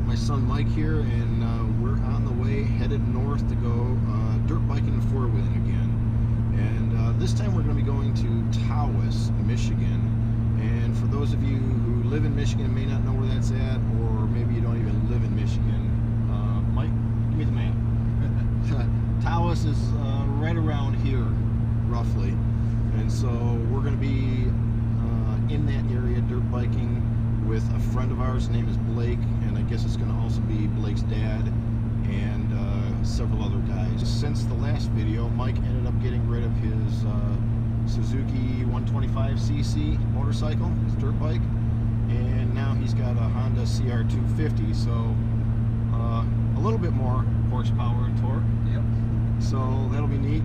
my son Mike here, and we're on the way headed north to go dirt biking and four-wheeling again. And this time we're going to be going to Tawas, Michigan. And for those of you who live in Michigan and may not know where that's at, or maybe you don't even live in Michigan, Mike, give me the map. Tawas is right around here, roughly. And so we're going to be in that area dirt biking with a friend of ours. His name is Blake, and I guess it's going to also be Blake's dad and several other guys. Since the last video, Mike ended up getting rid of his Suzuki 125cc motorcycle, his dirt bike, and now he's got a Honda CR250, so a little bit more horsepower and torque. Yep. So that'll be neat.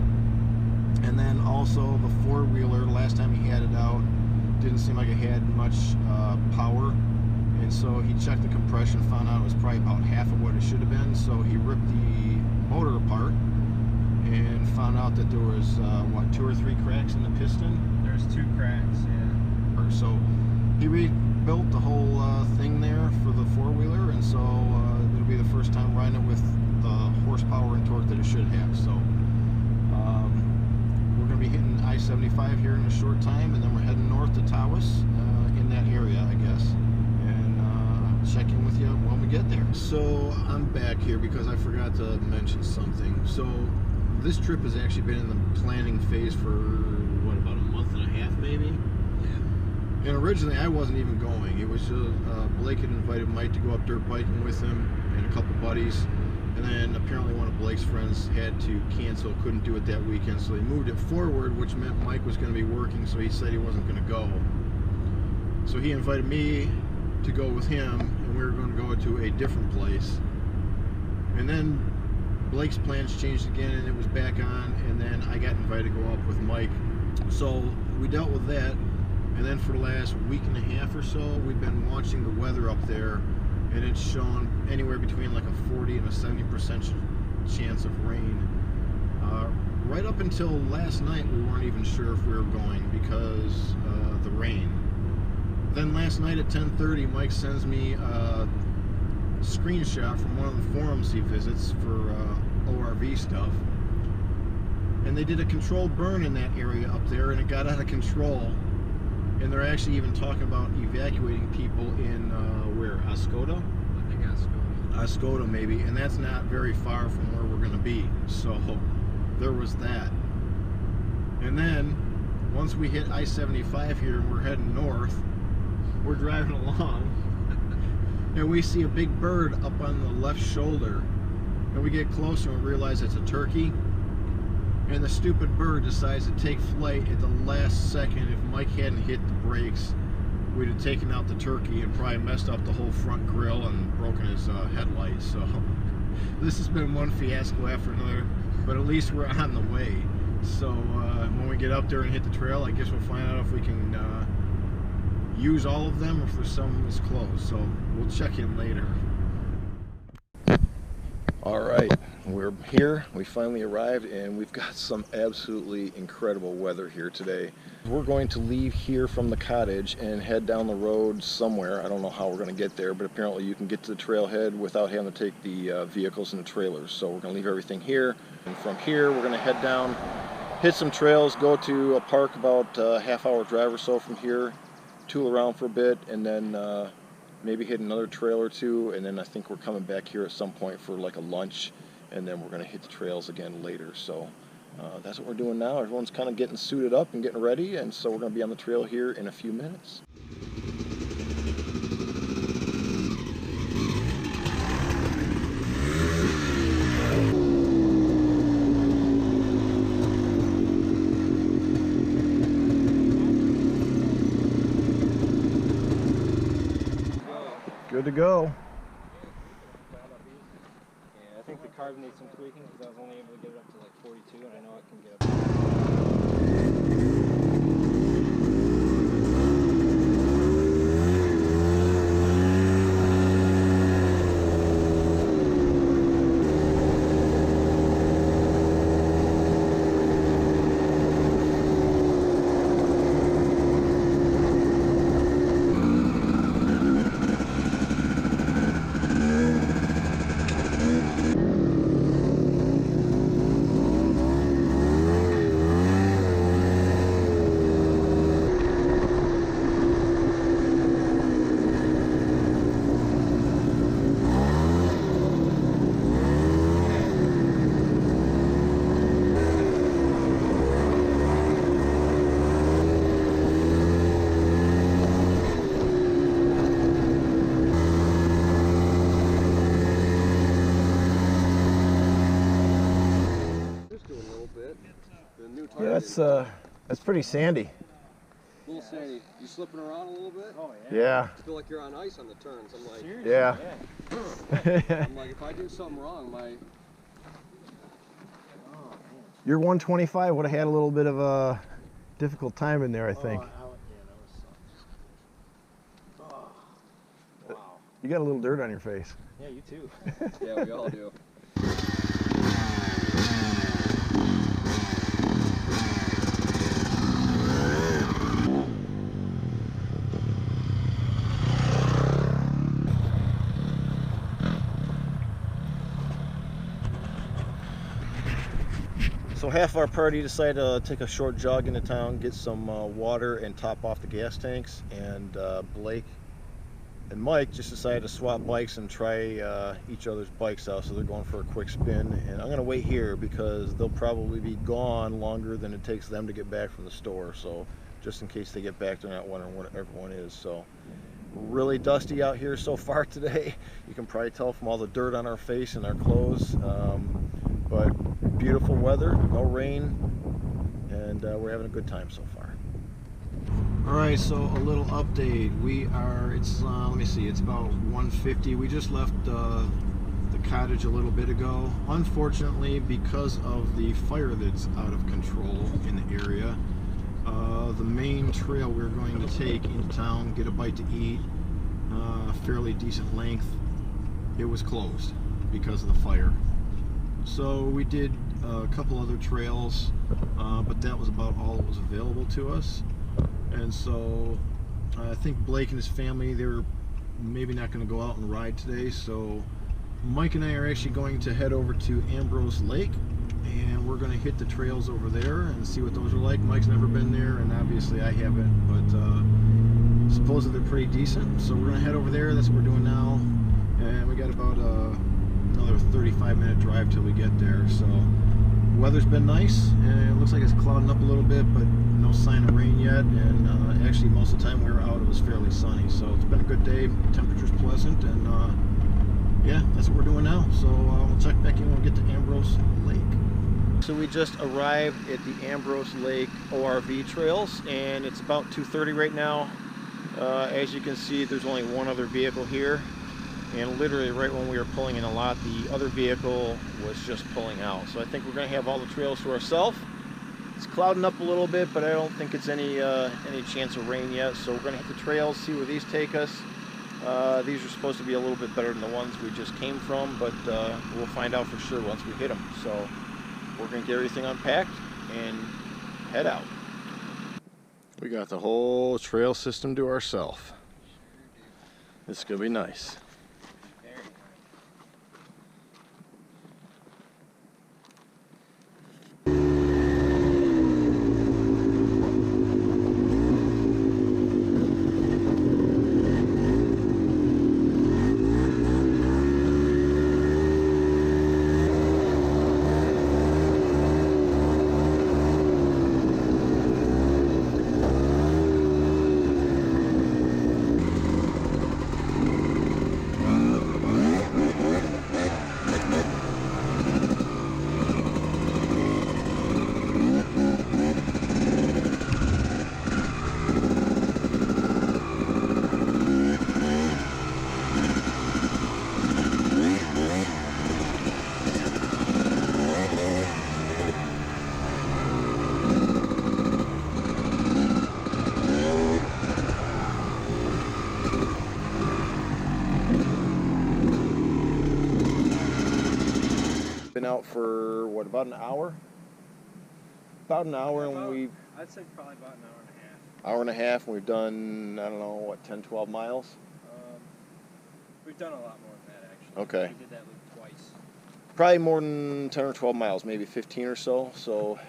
And then also the four-wheeler, last time he had it out, didn't seem like it had much power, and so he checked the compression, found out it was probably about half of what it should have been. So he ripped the motor apart and found out that there was what, 2 or 3 cracks in the piston. There's 2 cracks, yeah. So he rebuilt the whole thing there for the four-wheeler, and so it'll be the first time riding it with the horsepower and torque that it should have. So we're going to be hitting I-75 here in a short time, and then we're heading north to Tawas in that area, I guess, and check in with you when we get there. So I'm back here because I forgot to mention something. So this trip has actually been in the planning phase for, what, about a month and a half maybe? Yeah. And originally I wasn't even going. It was just, Blake had invited Mike to go up dirt biking with him and a couple buddies. And then apparently one of Blake's friends had to cancel, couldn't do it that weekend, so he moved it forward, which meant Mike was going to be working, so he said he wasn't going to go. So he invited me to go with him, and we were going to go to a different place. And then Blake's plans changed again, and it was back on, and then I got invited to go up with Mike. So we dealt with that, and then for the last week and a half or so, we've been watching the weather up there, and it's shown anywhere between like a 40 and a 70% chance of rain. Right up until last night, we weren't even sure if we were going because the rain. Then last night at 10:30, Mike sends me a screenshot from one of the forums he visits for ORV stuff. And they did a controlled burn in that area up there, and it got out of control. And they're actually even talking about evacuating people in, where, Oscoda? I think Oscoda. Oscoda, maybe, and that's not very far from where we're going to be. So there was that. And then, once we hit I-75 here and we're heading north, we're driving along, and we see a big bird up on the left shoulder. And we get closer and we realize it's a turkey. And the stupid bird decides to take flight at the last second. If Mike hadn't hit the brakes, we'd have taken out the turkey and probably messed up the whole front grill and broken his headlights. So this has been one fiasco after another, but at least we're on the way. So when we get up there and hit the trail, I guess we'll find out if we can use all of them or if there's some that's closed. So we'll check in later. All right, we're here. We finally arrived, and we've got some absolutely incredible weather here today. We're going to leave here from the cottage and head down the road somewhere. I don't know how we're going to get there, but apparently you can get to the trailhead without having to take the vehicles and the trailers. So we're going to leave everything here, and from here we're going to head down, hit some trails, go to a park about a half-hour drive or so from here, tool around for a bit, and then maybe hit another trail or two, and then I think we're coming back here at some point for like a lunch, and then we're going to hit the trails again later. So that's what we're doing now. Everyone's kind of getting suited up and getting ready, and so we're going to be on the trail here in a few minutes. Good to go. Yeah, I think the carb needs some tweaking because I was only able to get it up to like 42, and I know it can get up. Yeah, that's pretty sandy. A little sandy. You slipping around a little bit? Oh yeah. Yeah. I feel like you're on ice on the turns. I'm like, Seriously? Yeah. I'm like, if I do something wrong, my Your 125 would have had a little bit of a difficult time in there, I think. Yeah, that was sucks. Oh, wow. You got a little dirt on your face. Yeah, you too. yeah, we all do. So half our party decided to take a short jog into town, get some water and top off the gas tanks, and Blake and Mike just decided to swap bikes and try each other's bikes out. So they're going for a quick spin, and I'm gonna wait here because they'll probably be gone longer than it takes them to get back from the store. So just in case they get back, they're not wondering what everyone is. So really dusty out here so far today. You can probably tell from all the dirt on our face and our clothes, but beautiful weather, no rain, and we're having a good time so far. All right, so a little update. It's let me see, it's about 1:50. We just left the cottage a little bit ago. Unfortunately, because of the fire that's out of control in the area, the main trail we're going to take into town, get a bite to eat, fairly decent length, it was closed because of the fire. So we did a couple other trails, but that was about all that was available to us. And so I think Blake and his family, they're maybe not going to go out and ride today. So Mike and I are actually going to head over to Ambrose Lake, and we're going to hit the trails over there and see what those are like. Mike's never been there, and obviously I haven't, but supposedly they're pretty decent. So we're going to head over there. That's what we're doing now, and we got about another 35-minute drive till we get there. So weather's been nice, and it looks like it's clouding up a little bit, but no sign of rain yet. And actually most of the time we were out, it was fairly sunny. So it's been a good day. Temperature's pleasant, and yeah, that's what we're doing now. So we'll check back in when we get to Ambrose Lake. So we just arrived at the Ambrose Lake ORV trails, and it's about 2:30 right now. As you can see, there's only one other vehicle here, and literally right when we were pulling in a lot, the other vehicle was just pulling out. So I think we're going to have all the trails to ourselves. It's clouding up a little bit, but I don't think it's any chance of rain yet. So we're going to hit the trails, see where these take us. These are supposed to be a little bit better than the ones we just came from, but we'll find out for sure once we hit them. So we're going to get everything unpacked and head out. We got the whole trail system to ourselves. This is going to be nice. Been out for what, about an hour? About an hour, and we. I'd say probably about an hour and a half. Hour and a half, and we've done, I don't know, what, 10, 12 miles? We've done a lot more than that, actually. Okay. We did that loop twice. Probably more than 10 or 12 miles, maybe 15 or so. So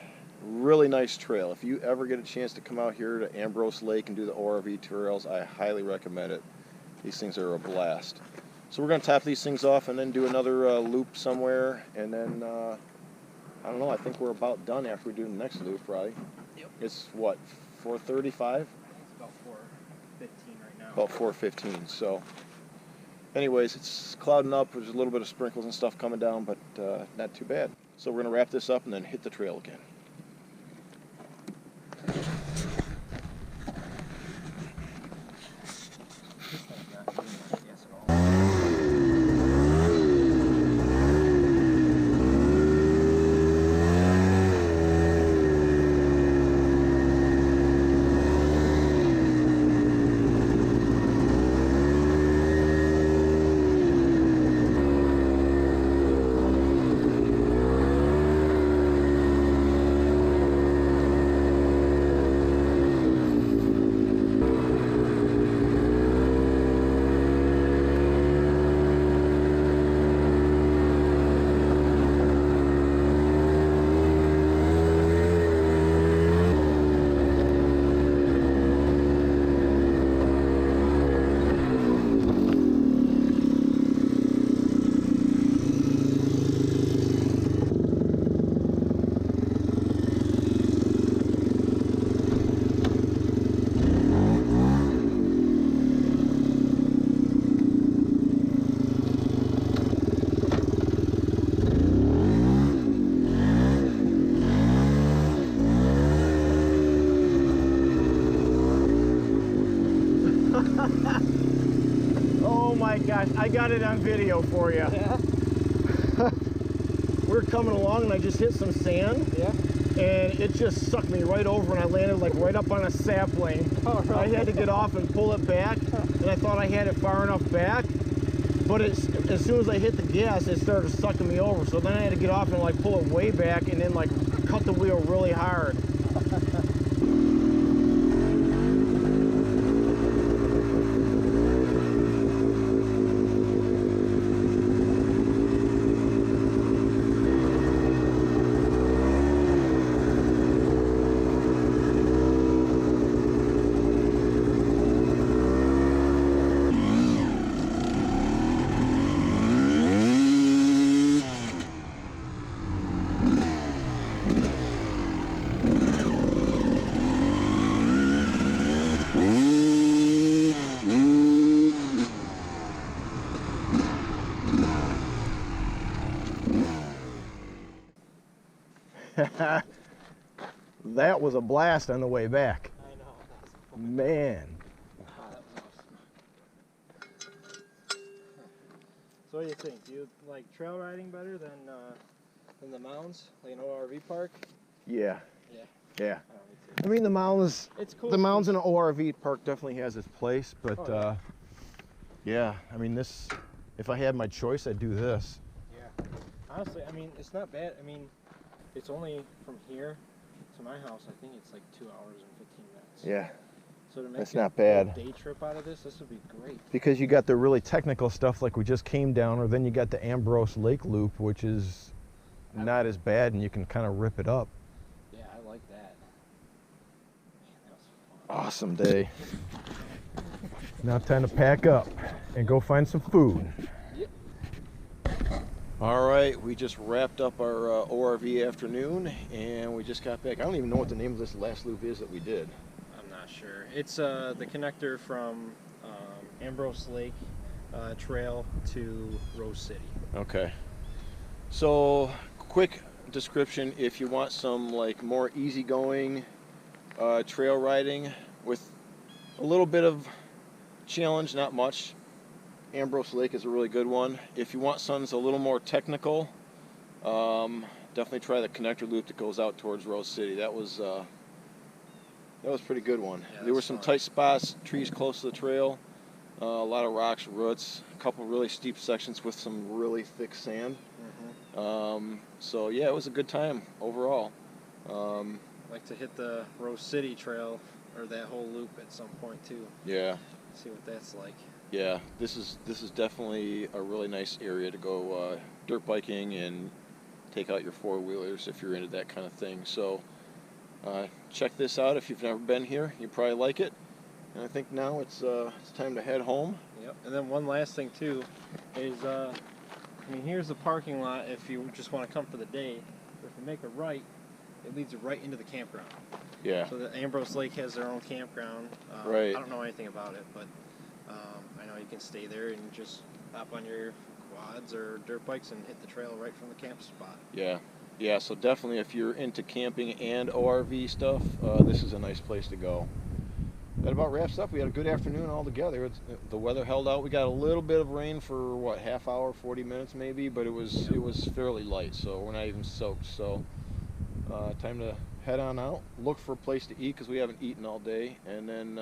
really nice trail. If you ever get a chance to come out here to Ambrose Lake and do the ORV trails, I highly recommend it. These things are a blast. So we're going to top these things off and then do another loop somewhere, and then I don't know, I think we're about done after we do the next loop, right? Yep. It's what, 4:35? It's about 4:15 right now. About 4:15. So anyways, it's clouding up. There's a little bit of sprinkles and stuff coming down, but not too bad. So we're going to wrap this up and then hit the trail again. I got it on video for you. Yeah. We're coming along and I just hit some sand. Yeah. And it just sucked me right over and I landed like right up on a sapling. Oh, really? I had to get off and pull it back, and I thought I had it far enough back, but as soon as I hit the gas, it started sucking me over. So then I had to get off and like pull it way back and then like cut the wheel really hard. That was a blast on the way back. I know. Man. That was awesome. So what do you think? Do you like trail riding better than the mounds, like an ORV park? Yeah. Yeah. Yeah. Oh, me too. I mean, the mounds, It's cool. the mounds in an ORV park definitely has its place, but Oh, yeah, I mean, this, if I had my choice, I'd do this. Yeah. Honestly, I mean, it's not bad. I mean, it's only from here to my house, I think it's like 2 hours and 15 minutes. Yeah. So to make That's a not bad. day trip out of this would be great. Because you got the really technical stuff like we just came down, or then you got the Ambrose Lake Loop, which is not as bad, and you can kind of rip it up. Yeah, I like that. Man, that was fun. Awesome day. Now time to pack up and go find some food. Yep. All right, we just wrapped up our ORV afternoon, and we just got back. I don't even know what the name of this last loop is that we did. I'm not sure. It's the connector from Ambrose Lake Trail to Rose City. Okay. So, quick description: if you want some like more easygoing trail riding with a little bit of challenge, not much, Ambrose Lake is a really good one. If you want something a little more technical, definitely try the connector loop that goes out towards Rose City. That was a pretty good one. Yeah, There were that's some fun. tight spots, trees close to the trail, a lot of rocks, roots, a couple really steep sections with some really thick sand. So yeah, it was a good time overall. I'd like to hit the Rose City Trail or that whole loop at some point too. Yeah. See what that's like. Yeah, this is definitely a really nice area to go dirt biking and take out your four-wheelers if you're into that kind of thing. So check this out if you've never been here. You probably like it. And I think now it's time to head home. Yep. And then one last thing too is, I mean, here's the parking lot if you just want to come for the day. But if you make a right, it leads right into the campground. Yeah. So the Ambrose Lake has their own campground. Right. I don't know anything about it, but I know you can stay there and just hop on your quads or dirt bikes and hit the trail right from the camp spot. Yeah. Yeah, so definitely if you're into camping and ORV stuff, this is a nice place to go. That about wraps up. We had a good afternoon all together. The weather held out. We got a little bit of rain for what, half hour, 40 minutes maybe, but it was fairly light, so we're not even soaked. So time to head on out, look for a place to eat because we haven't eaten all day, and then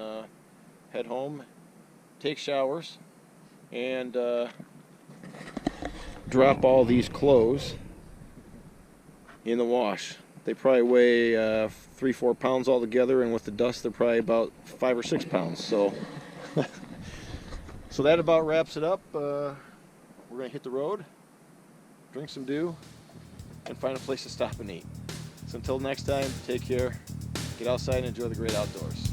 head home, take showers, and drop all these clothes in the wash. They probably weigh 3-4 pounds altogether, and with the dust they're probably about 5 or 6 pounds. So so that about wraps it up. We're gonna hit the road, drink some dew, and find a place to stop and eat. So until next time, take care, get outside and enjoy the great outdoors.